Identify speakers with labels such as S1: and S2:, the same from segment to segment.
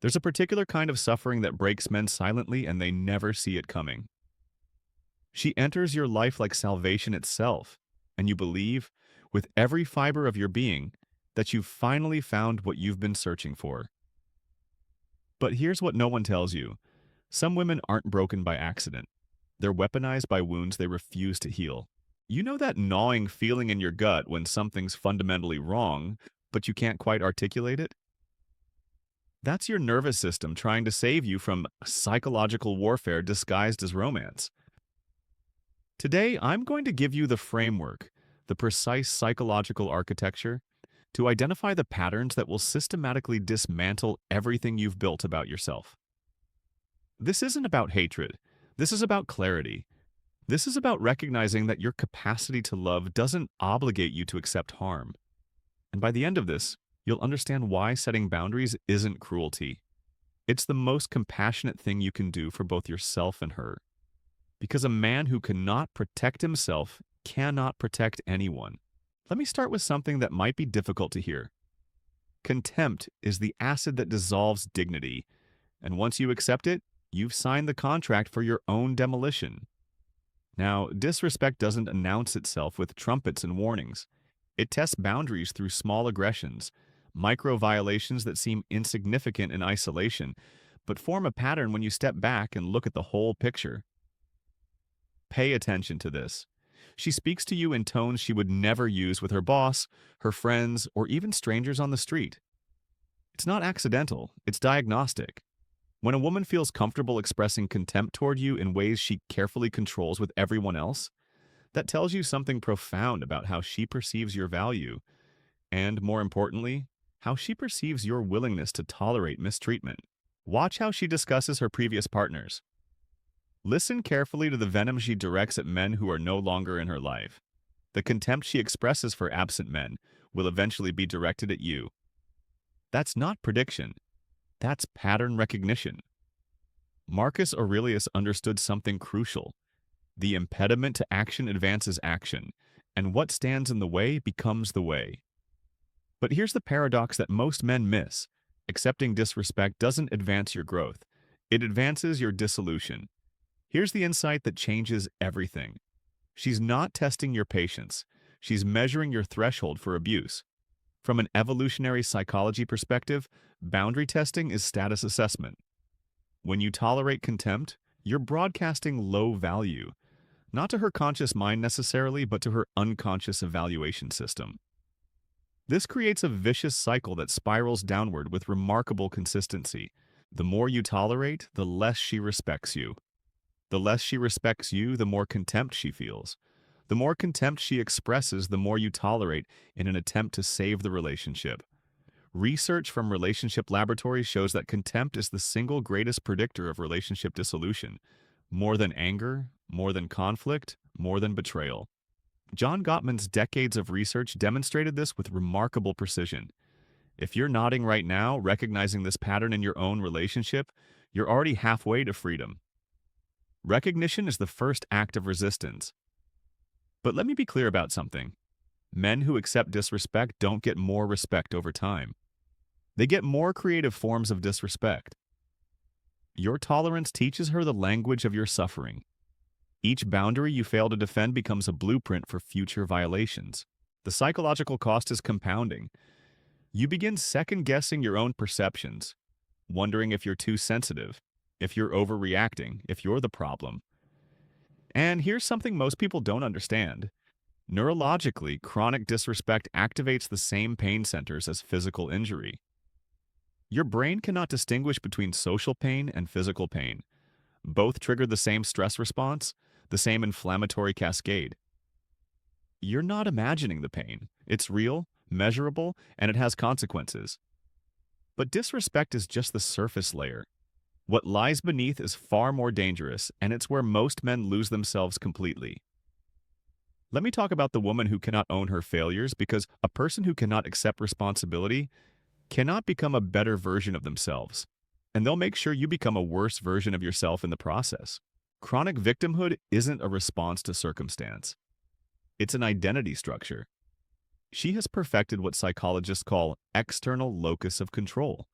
S1: There's a particular kind of suffering that breaks men silently and they never see it coming. She enters your life like salvation itself, and you believe, with every fiber of your being, that you've finally found what you've been searching for. But here's what no one tells you. Some women aren't broken by accident. They're weaponized by wounds they refuse to heal. You know that gnawing feeling in your gut when something's fundamentally wrong, but you can't quite articulate it? That's your nervous system trying to save you from psychological warfare disguised as romance. Today, I'm going to give you the framework, the precise psychological architecture, to identify the patterns that will systematically dismantle everything you've built about yourself. This isn't about hatred. This is about clarity. This is about recognizing that your capacity to love doesn't obligate you to accept harm. And by the end of this, you'll understand why setting boundaries isn't cruelty. It's the most compassionate thing you can do for both yourself and her. Because a man who cannot protect himself cannot protect anyone. Let me start with something that might be difficult to hear. Contempt is the acid that dissolves dignity, and once you accept it, you've signed the contract for your own demolition. Now, disrespect doesn't announce itself with trumpets and warnings. It tests boundaries through small aggressions, micro violations that seem insignificant in isolation, but form a pattern when you step back and look at the whole picture. Pay attention to this. She speaks to you in tones she would never use with her boss, her friends, or even strangers on the street. It's not accidental, it's diagnostic. When a woman feels comfortable expressing contempt toward you in ways she carefully controls with everyone else, that tells you something profound about how she perceives your value, and more importantly, how she perceives your willingness to tolerate mistreatment. Watch how she discusses her previous partners. Listen carefully to the venom she directs at men who are no longer in her life. The contempt she expresses for absent men will eventually be directed at you. That's not prediction. That's pattern recognition. Marcus Aurelius understood something crucial. The impediment to action advances action, and what stands in the way becomes the way. But here's the paradox that most men miss. Accepting disrespect doesn't advance your growth. It advances your dissolution. Here's the insight that changes everything. She's not testing your patience. She's measuring your threshold for abuse. From an evolutionary psychology perspective, boundary testing is status assessment. When you tolerate contempt, you're broadcasting low value, not to her conscious mind necessarily, but to her unconscious evaluation system. This creates a vicious cycle that spirals downward with remarkable consistency. The more you tolerate, the less she respects you. The less she respects you, the more contempt she feels. The more contempt she expresses, the more you tolerate in an attempt to save the relationship. Research from relationship laboratories shows that contempt is the single greatest predictor of relationship dissolution. More than anger, more than conflict, more than betrayal. John Gottman's decades of research demonstrated this with remarkable precision. If you're nodding right now, recognizing this pattern in your own relationship, you're already halfway to freedom. Recognition is the first act of resistance. But let me be clear about something. Men who accept disrespect don't get more respect over time. They get more creative forms of disrespect. Your tolerance teaches her the language of your suffering. Each boundary you fail to defend becomes a blueprint for future violations. The psychological cost is compounding. You begin second-guessing your own perceptions, wondering if you're too sensitive, if you're overreacting, if you're the problem. And here's something most people don't understand. Neurologically, chronic disrespect activates the same pain centers as physical injury. Your brain cannot distinguish between social pain and physical pain. Both trigger the same stress response, the same inflammatory cascade. You're not imagining the pain. It's real, measurable, and it has consequences. But disrespect is just the surface layer. What lies beneath is far more dangerous, and it's where most men lose themselves completely. Let me talk about the woman who cannot own her failures, because a person who cannot accept responsibility cannot become a better version of themselves, and they'll make sure you become a worse version of yourself in the process. Chronic victimhood isn't a response to circumstance. It's an identity structure. She has perfected what psychologists call external locus of control.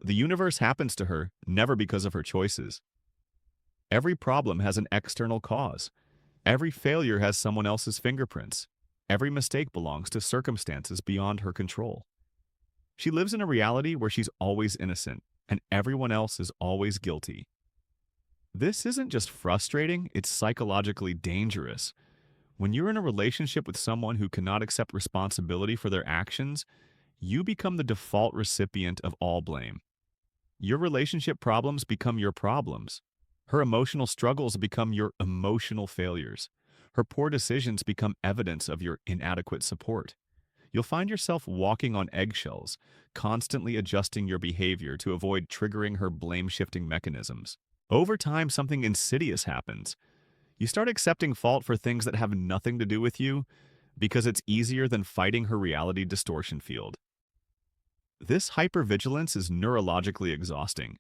S1: The universe happens to her never because of her choices. Every problem has an external cause. Every failure has someone else's fingerprints. Every mistake belongs to circumstances beyond her control. She lives in a reality where she's always innocent, and everyone else is always guilty. This isn't just frustrating, it's psychologically dangerous. When you're in a relationship with someone who cannot accept responsibility for their actions, you become the default recipient of all blame. Your relationship problems become your problems. Her emotional struggles become your emotional failures. Her poor decisions become evidence of your inadequate support. You'll find yourself walking on eggshells, constantly adjusting your behavior to avoid triggering her blame-shifting mechanisms. Over time, something insidious happens. You start accepting fault for things that have nothing to do with you because it's easier than fighting her reality distortion field. This hypervigilance is neurologically exhausting.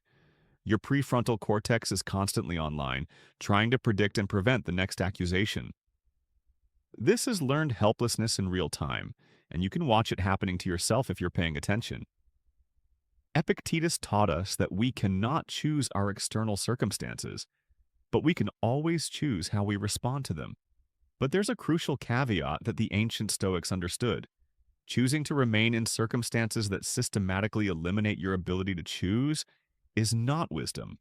S1: Your prefrontal cortex is constantly online, trying to predict and prevent the next accusation. This is learned helplessness in real time, and you can watch it happening to yourself if you're paying attention. Epictetus taught us that we cannot choose our external circumstances, but we can always choose how we respond to them. But there's a crucial caveat that the ancient Stoics understood. Choosing to remain in circumstances that systematically eliminate your ability to choose is not wisdom.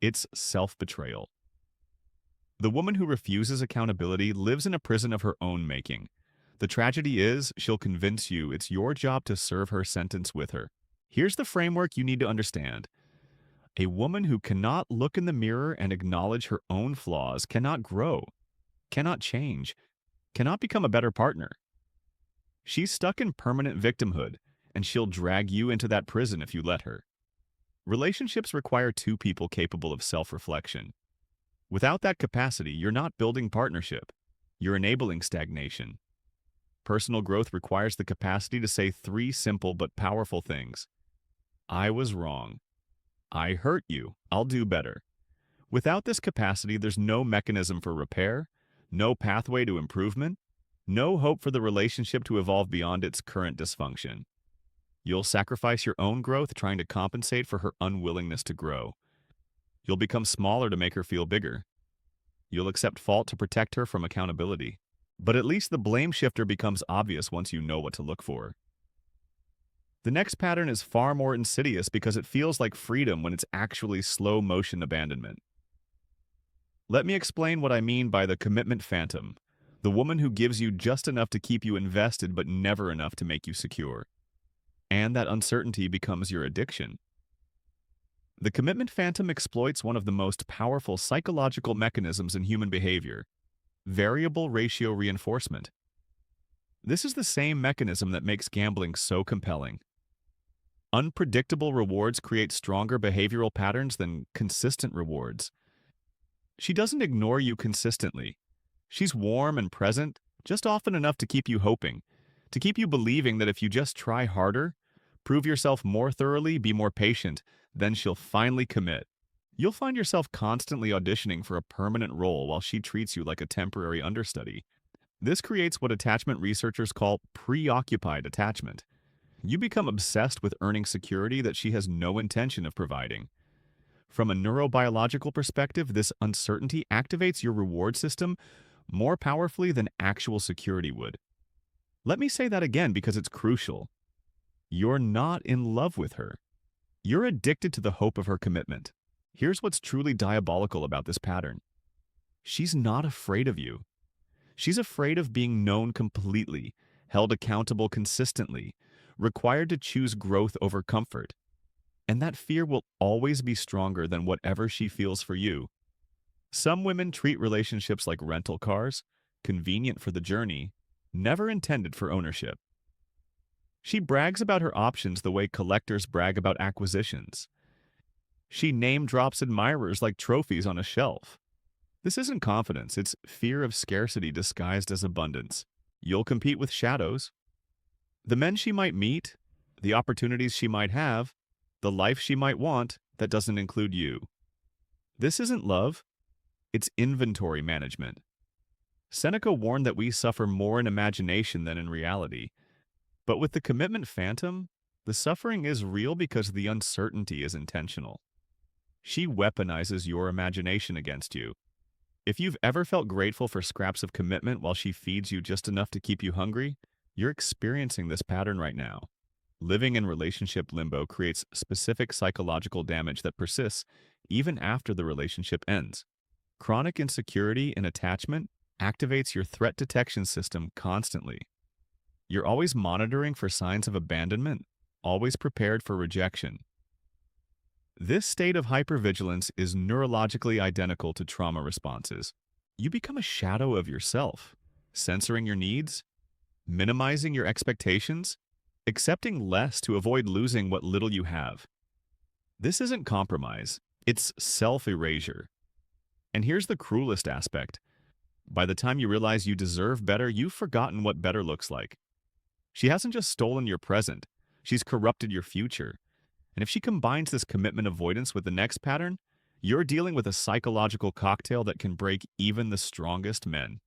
S1: It's self-betrayal. The woman who refuses accountability lives in a prison of her own making. The tragedy is, she'll convince you it's your job to serve her sentence with her. Here's the framework you need to understand. A woman who cannot look in the mirror and acknowledge her own flaws cannot grow, cannot change, cannot become a better partner. She's stuck in permanent victimhood, and she'll drag you into that prison if you let her. Relationships require two people capable of self-reflection. Without that capacity, you're not building partnership. You're enabling stagnation. Personal growth requires the capacity to say three simple but powerful things. I was wrong. I hurt you. I'll do better. Without this capacity, there's no mechanism for repair, no pathway to improvement, no hope for the relationship to evolve beyond its current dysfunction. You'll sacrifice your own growth trying to compensate for her unwillingness to grow. You'll become smaller to make her feel bigger. You'll accept fault to protect her from accountability. But at least the blame shifter becomes obvious once you know what to look for. The next pattern is far more insidious because it feels like freedom when it's actually slow-motion abandonment. Let me explain what I mean by the commitment phantom, the woman who gives you just enough to keep you invested but never enough to make you secure. And that uncertainty becomes your addiction. The commitment phantom exploits one of the most powerful psychological mechanisms in human behavior, variable ratio reinforcement. This is the same mechanism that makes gambling so compelling. Unpredictable rewards create stronger behavioral patterns than consistent rewards. She doesn't ignore you consistently. She's warm and present, just often enough to keep you hoping, to keep you believing that if you just try harder, prove yourself more thoroughly, be more patient, then she'll finally commit. You'll find yourself constantly auditioning for a permanent role while she treats you like a temporary understudy. This creates what attachment researchers call preoccupied attachment. You become obsessed with earning security that she has no intention of providing. From a neurobiological perspective, this uncertainty activates your reward system more powerfully than actual security would. Let me say that again because it's crucial. You're not in love with her. You're addicted to the hope of her commitment. Here's what's truly diabolical about this pattern. She's not afraid of you. She's afraid of being known completely, held accountable consistently, required to choose growth over comfort. And that fear will always be stronger than whatever she feels for you. Some women treat relationships like rental cars, convenient for the journey, never intended for ownership. She brags about her options the way collectors brag about acquisitions. She name-drops admirers like trophies on a shelf. This isn't confidence, it's fear of scarcity disguised as abundance. You'll compete with shadows. The men she might meet, the opportunities she might have, the life she might want that doesn't include you. This isn't love, it's inventory management. Seneca warned that we suffer more in imagination than in reality. But with the commitment phantom, The suffering is real because the uncertainty is intentional. She weaponizes your imagination against you. If you've ever felt grateful for scraps of commitment while she feeds you just enough to keep you hungry, you're experiencing this pattern right now. Living in relationship limbo creates specific psychological damage that persists even after the relationship ends. Chronic insecurity in attachment activates your threat detection system constantly. You're always monitoring for signs of abandonment, always prepared for rejection. This state of hypervigilance is neurologically identical to trauma responses. You become a shadow of yourself, censoring your needs, minimizing your expectations, accepting less to avoid losing what little you have. This isn't compromise, it's self-erasure. And here's the cruelest aspect. By the time you realize you deserve better, you've forgotten what better looks like. She hasn't just stolen your present, she's corrupted your future. And if she combines this commitment avoidance with the next pattern, you're dealing with a psychological cocktail that can break even the strongest men.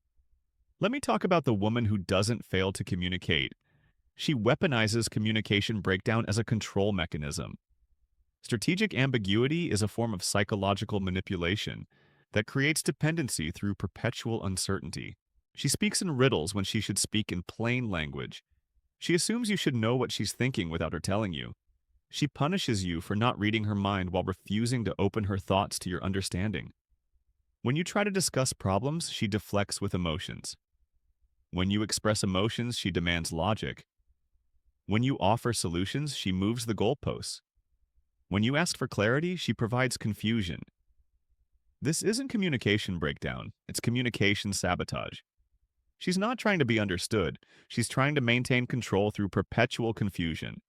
S1: Let me talk about the woman who doesn't fail to communicate. She weaponizes communication breakdown as a control mechanism. Strategic ambiguity is a form of psychological manipulation that creates dependency through perpetual uncertainty. She speaks in riddles when she should speak in plain language. She assumes you should know what she's thinking without her telling you. She punishes you for not reading her mind while refusing to open her thoughts to your understanding. When you try to discuss problems, she deflects with emotions. When you express emotions, she demands logic. When you offer solutions, she moves the goalposts. When you ask for clarity, she provides confusion. This isn't communication breakdown, it's communication sabotage. She's not trying to be understood, she's trying to maintain control through perpetual confusion.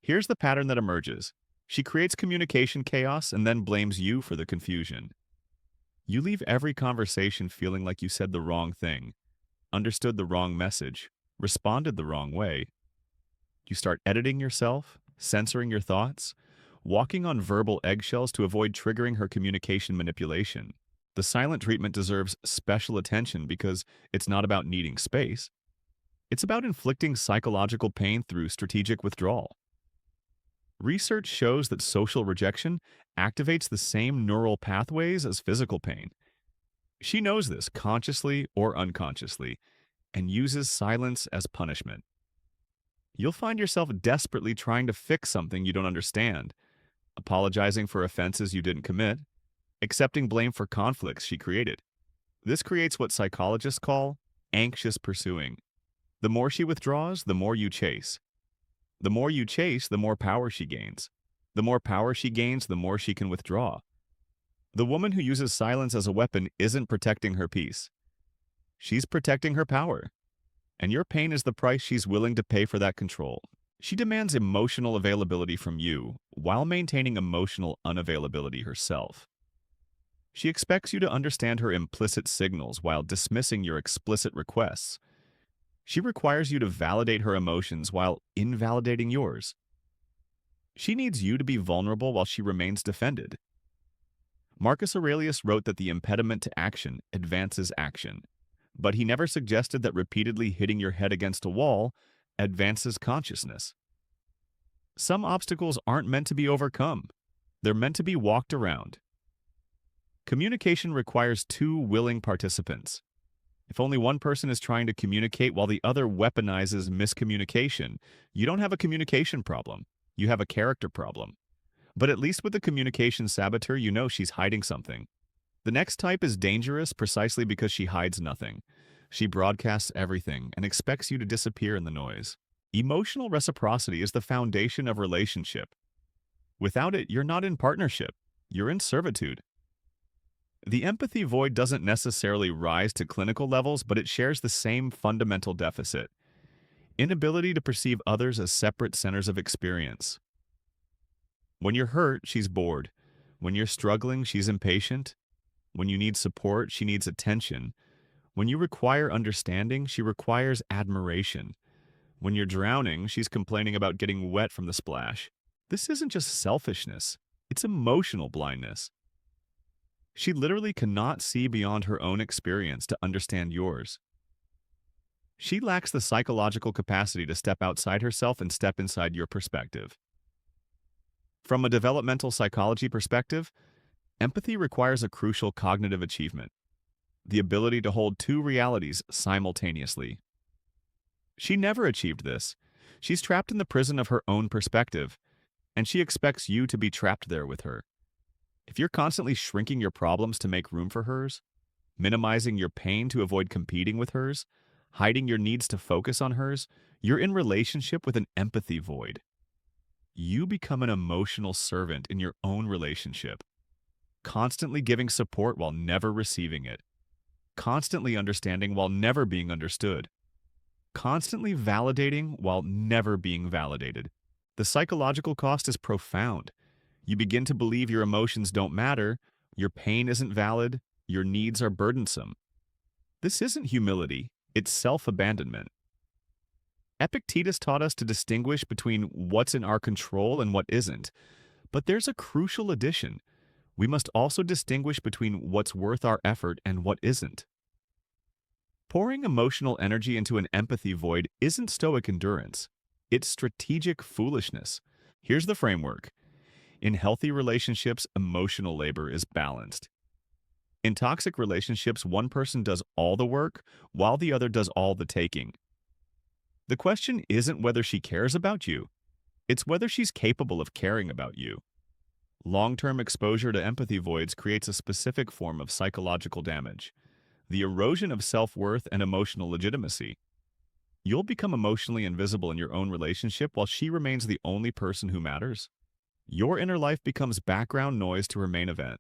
S1: Here's the pattern that emerges. She creates communication chaos and then blames you for the confusion. You leave every conversation feeling like you said the wrong thing, understood the wrong message, responded the wrong way. You start editing yourself, censoring your thoughts, walking on verbal eggshells to avoid triggering her communication manipulation. The silent treatment deserves special attention because it's not about needing space. It's about inflicting psychological pain through strategic withdrawal. Research shows that social rejection activates the same neural pathways as physical pain. She knows this consciously or unconsciously and uses silence as punishment. You'll find yourself desperately trying to fix something you don't understand, apologizing for offenses you didn't commit, accepting blame for conflicts she created. This creates what psychologists call anxious pursuing. The more she withdraws, the more you chase. The more you chase, the more power she gains. The more power she gains, the more she can withdraw. The woman who uses silence as a weapon isn't protecting her peace. She's protecting her power. And your pain is the price she's willing to pay for that control. She demands emotional availability from you while maintaining emotional unavailability herself. She expects you to understand her implicit signals while dismissing your explicit requests. She requires you to validate her emotions while invalidating yours. She needs you to be vulnerable while she remains defended. Marcus Aurelius wrote that the impediment to action advances action, but he never suggested that repeatedly hitting your head against a wall advances consciousness. Some obstacles aren't meant to be overcome. They're meant to be walked around. Communication requires two willing participants. If only one person is trying to communicate while the other weaponizes miscommunication, you don't have a communication problem. You have a character problem. But at least with the communication saboteur, you know she's hiding something. The next type is dangerous precisely because she hides nothing. She broadcasts everything and expects you to disappear in the noise. Emotional reciprocity is the foundation of relationship. Without it, you're not in partnership. You're in servitude. The empathy void doesn't necessarily rise to clinical levels, but it shares the same fundamental deficit: inability to perceive others as separate centers of experience. When you're hurt, she's bored. When you're struggling, she's impatient. When you need support, she needs attention. When you require understanding, she requires admiration. When you're drowning, she's complaining about getting wet from the splash. This isn't just selfishness, it's emotional blindness. She literally cannot see beyond her own experience to understand yours. She lacks the psychological capacity to step outside herself and step inside your perspective. From a developmental psychology perspective, empathy requires a crucial cognitive achievement, the ability to hold two realities simultaneously. She never achieved this. She's trapped in the prison of her own perspective, and she expects you to be trapped there with her. If you're constantly shrinking your problems to make room for hers, minimizing your pain to avoid competing with hers, hiding your needs to focus on hers, you're in relationship with an empathy void. You become an emotional servant in your own relationship, constantly giving support while never receiving it, constantly understanding while never being understood, constantly validating while never being validated. The psychological cost is profound. You begin to believe your emotions don't matter, your pain isn't valid, your needs are burdensome. This isn't humility, it's self-abandonment. Epictetus taught us to distinguish between what's in our control and what isn't, but there's a crucial addition. We must also distinguish between what's worth our effort and what isn't. Pouring emotional energy into an empathy void isn't stoic endurance. It's strategic foolishness. Here's the framework. In healthy relationships, emotional labor is balanced. In toxic relationships, one person does all the work while the other does all the taking. The question isn't whether she cares about you. It's whether she's capable of caring about you. Long-term exposure to empathy voids creates a specific form of psychological damage, the erosion of self-worth and emotional legitimacy. You'll become emotionally invisible in your own relationship while she remains the only person who matters. Your inner life becomes background noise to her main event.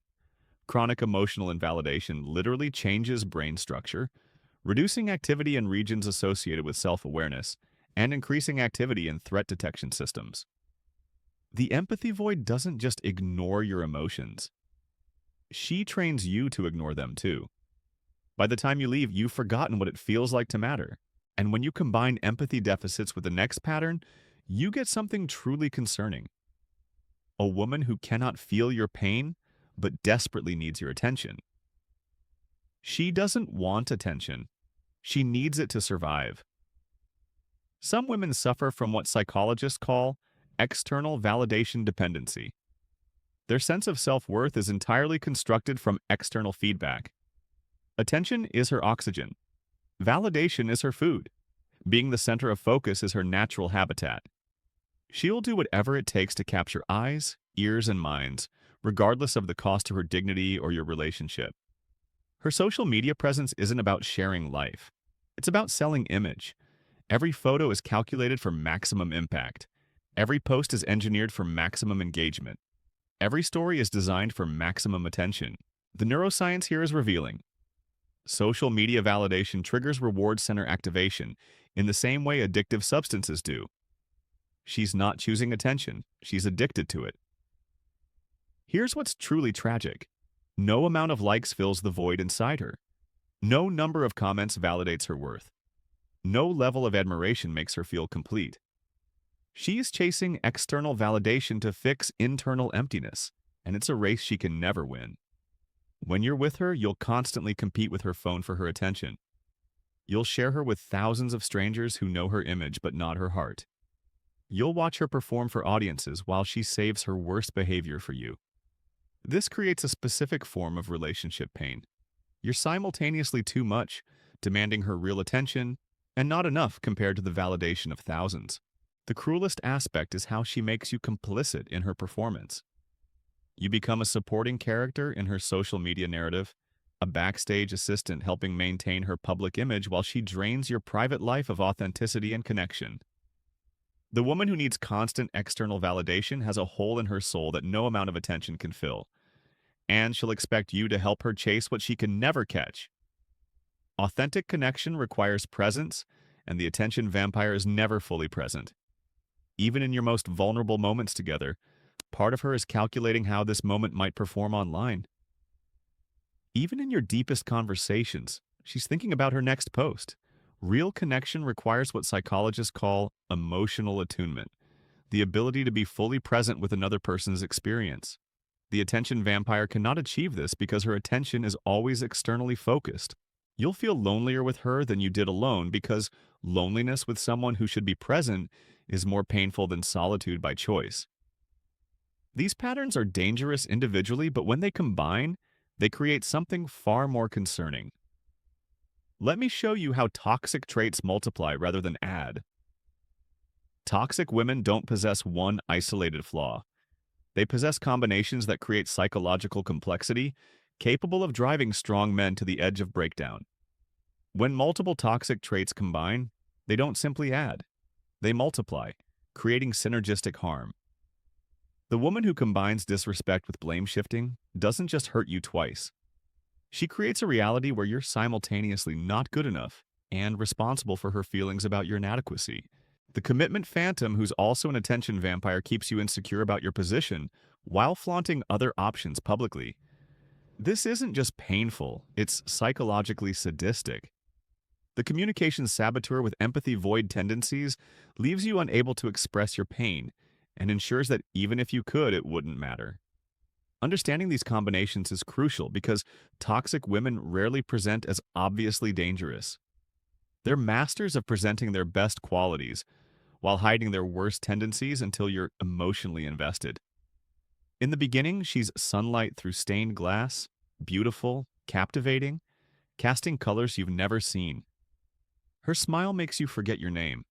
S1: Chronic emotional invalidation literally changes brain structure, reducing activity in regions associated with self-awareness and increasing activity in threat detection systems. The empathy void doesn't just ignore your emotions. She trains you to ignore them too. By the time you leave, you've forgotten what it feels like to matter. And when you combine empathy deficits with the next pattern, you get something truly concerning. A woman who cannot feel your pain, but desperately needs your attention. She doesn't want attention. She needs it to survive. Some women suffer from what psychologists call external validation dependency. Their sense of self-worth is entirely constructed from external feedback. Attention is her oxygen. Validation is her food. Being the center of focus is her natural habitat. She'll do whatever it takes to capture eyes, ears, and minds, regardless of the cost to her dignity or your relationship. Her social media presence isn't about sharing life. It's about selling image. Every photo is calculated for maximum impact. Every post is engineered for maximum engagement. Every story is designed for maximum attention. The neuroscience here is revealing. Social media validation triggers reward center activation in the same way addictive substances do. She's not choosing attention. She's addicted to it. Here's what's truly tragic. No amount of likes fills the void inside her. No number of comments validates her worth. No level of admiration makes her feel complete. She is chasing external validation to fix internal emptiness, and it's a race she can never win. When you're with her, you'll constantly compete with her phone for her attention. You'll share her with thousands of strangers who know her image but not her heart. You'll watch her perform for audiences while she saves her worst behavior for you. This creates a specific form of relationship pain. You're simultaneously too much, demanding her real attention, and not enough compared to the validation of thousands. The cruelest aspect is how she makes you complicit in her performance. You become a supporting character in her social media narrative, a backstage assistant helping maintain her public image while she drains your private life of authenticity and connection. The woman who needs constant external validation has a hole in her soul that no amount of attention can fill, and she'll expect you to help her chase what she can never catch. Authentic connection requires presence, and the attention vampire is never fully present. Even in your most vulnerable moments together, part of her is calculating how this moment might perform online. Even in your deepest conversations, she's thinking about her next post. Real connection requires what psychologists call emotional attunement, the ability to be fully present with another person's experience. The attention vampire cannot achieve this because her attention is always externally focused. You'll feel lonelier with her than you did alone because loneliness with someone who should be present is more painful than solitude by choice. These patterns are dangerous individually, but when they combine, they create something far more concerning. Let me show you how toxic traits multiply rather than add. Toxic women don't possess one isolated flaw. They possess combinations that create psychological complexity, capable of driving strong men to the edge of breakdown. When multiple toxic traits combine, they don't simply add, they multiply, creating synergistic harm. The woman who combines disrespect with blame shifting doesn't just hurt you twice. She creates a reality where you're simultaneously not good enough and responsible for her feelings about your inadequacy. The commitment phantom, who's also an attention vampire, keeps you insecure about your position while flaunting other options publicly. This isn't just painful, it's psychologically sadistic. The communication saboteur with empathy void tendencies leaves you unable to express your pain and ensures that even if you could, it wouldn't matter. Understanding these combinations is crucial because toxic women rarely present as obviously dangerous. They're masters of presenting their best qualities while hiding their worst tendencies until you're emotionally invested. In the beginning, she's sunlight through stained glass, beautiful, captivating, casting colors you've never seen. Her smile makes you forget your name.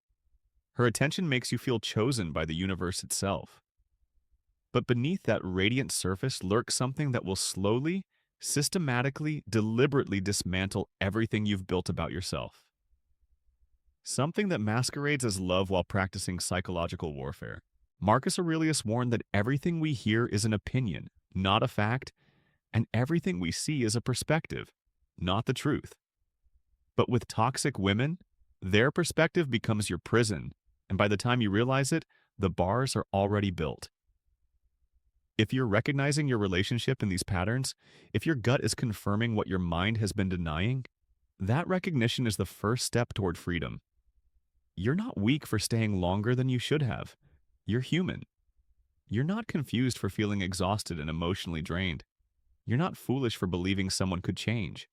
S1: Her attention makes you feel chosen by the universe itself. But beneath that radiant surface lurks something that will slowly, systematically, deliberately dismantle everything you've built about yourself. Something that masquerades as love while practicing psychological warfare. Marcus Aurelius warned that everything we hear is an opinion, not a fact, and everything we see is a perspective, not the truth. But with toxic women, their perspective becomes your prison, and by the time you realize it, the bars are already built. If you're recognizing your relationship in these patterns, if your gut is confirming what your mind has been denying, that recognition is the first step toward freedom. You're not weak for staying longer than you should have. You're human. You're not confused for feeling exhausted and emotionally drained. You're not foolish for believing someone could change.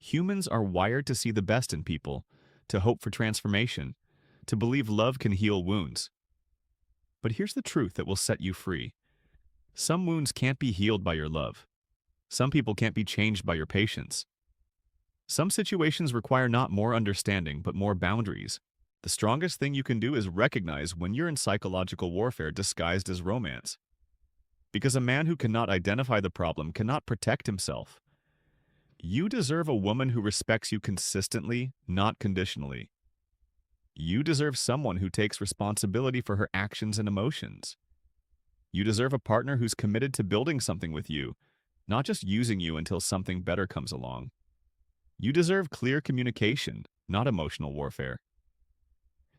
S1: Humans are wired to see the best in people, to hope for transformation, to believe love can heal wounds. But here's the truth that will set you free. Some wounds can't be healed by your love. Some people can't be changed by your patience. Some situations require not more understanding, but more boundaries. The strongest thing you can do is recognize when you're in psychological warfare disguised as romance. Because a man who cannot identify the problem cannot protect himself. You deserve a woman who respects you consistently, not conditionally. You deserve someone who takes responsibility for her actions and emotions. You deserve a partner who's committed to building something with you, not just using you until something better comes along. You deserve clear communication, not emotional warfare.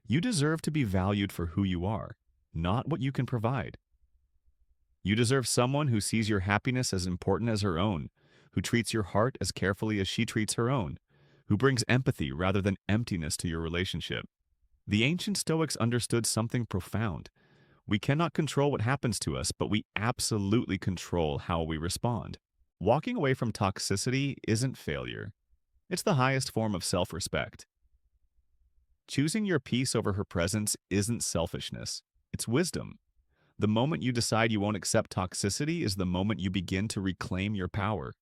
S1: You deserve to be valued for who you are, not what you can provide. You deserve someone who sees your happiness as important as her own, who treats your heart as carefully as she treats her own, who brings empathy rather than emptiness to your relationship. The ancient Stoics understood something profound. We cannot control what happens to us, but we absolutely control how we respond. Walking away from toxicity isn't failure. It's the highest form of self-respect. Choosing your peace over her presence isn't selfishness. It's wisdom. The moment you decide you won't accept toxicity is the moment you begin to reclaim your power.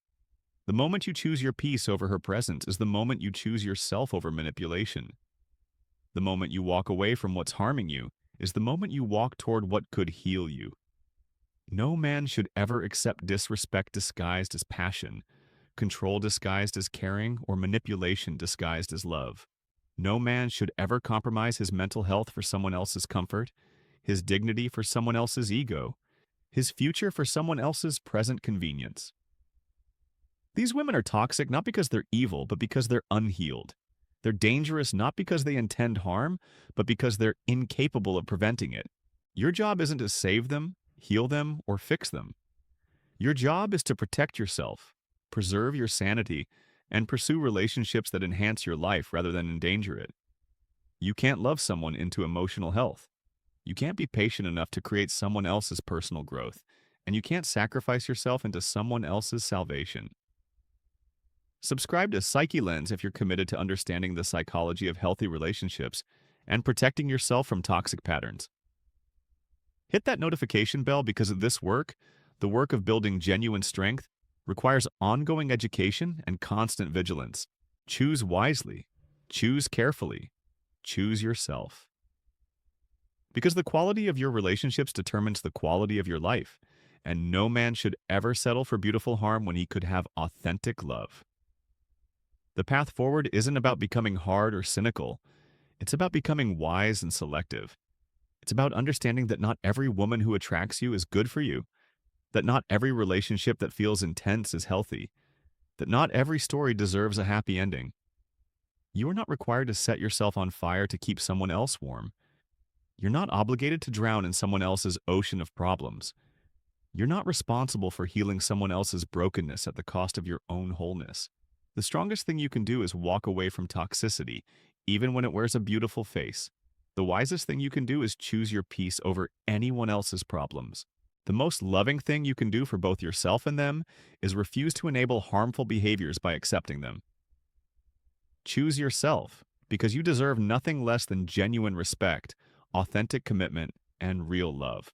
S1: The moment you choose your peace over her presence is the moment you choose yourself over manipulation. The moment you walk away from what's harming you is the moment you walk toward what could heal you. No man should ever accept disrespect disguised as passion, control disguised as caring, or manipulation disguised as love. No man should ever compromise his mental health for someone else's comfort, his dignity for someone else's ego, his future for someone else's present convenience. These women are toxic not because they're evil, but because they're unhealed. They're dangerous not because they intend harm, but because they're incapable of preventing it. Your job isn't to save them, heal them, or fix them. Your job is to protect yourself, preserve your sanity, and pursue relationships that enhance your life rather than endanger it. You can't love someone into emotional health. You can't be patient enough to create someone else's personal growth, and you can't sacrifice yourself into someone else's salvation. Subscribe to PsycheLens if you're committed to understanding the psychology of healthy relationships and protecting yourself from toxic patterns. Hit that notification bell because of this work, the work of building genuine strength, requires ongoing education and constant vigilance. Choose wisely. Choose carefully. Choose yourself. Because the quality of your relationships determines the quality of your life, and no man should ever settle for beautiful harm when he could have authentic love. The path forward isn't about becoming hard or cynical. It's about becoming wise and selective. It's about understanding that not every woman who attracts you is good for you, that not every relationship that feels intense is healthy, that not every story deserves a happy ending. You are not required to set yourself on fire to keep someone else warm. You're not obligated to drown in someone else's ocean of problems. You're not responsible for healing someone else's brokenness at the cost of your own wholeness. The strongest thing you can do is walk away from toxicity, even when it wears a beautiful face. The wisest thing you can do is choose your peace over anyone else's problems. The most loving thing you can do for both yourself and them is refuse to enable harmful behaviors by accepting them. Choose yourself, because you deserve nothing less than genuine respect, authentic commitment, and real love.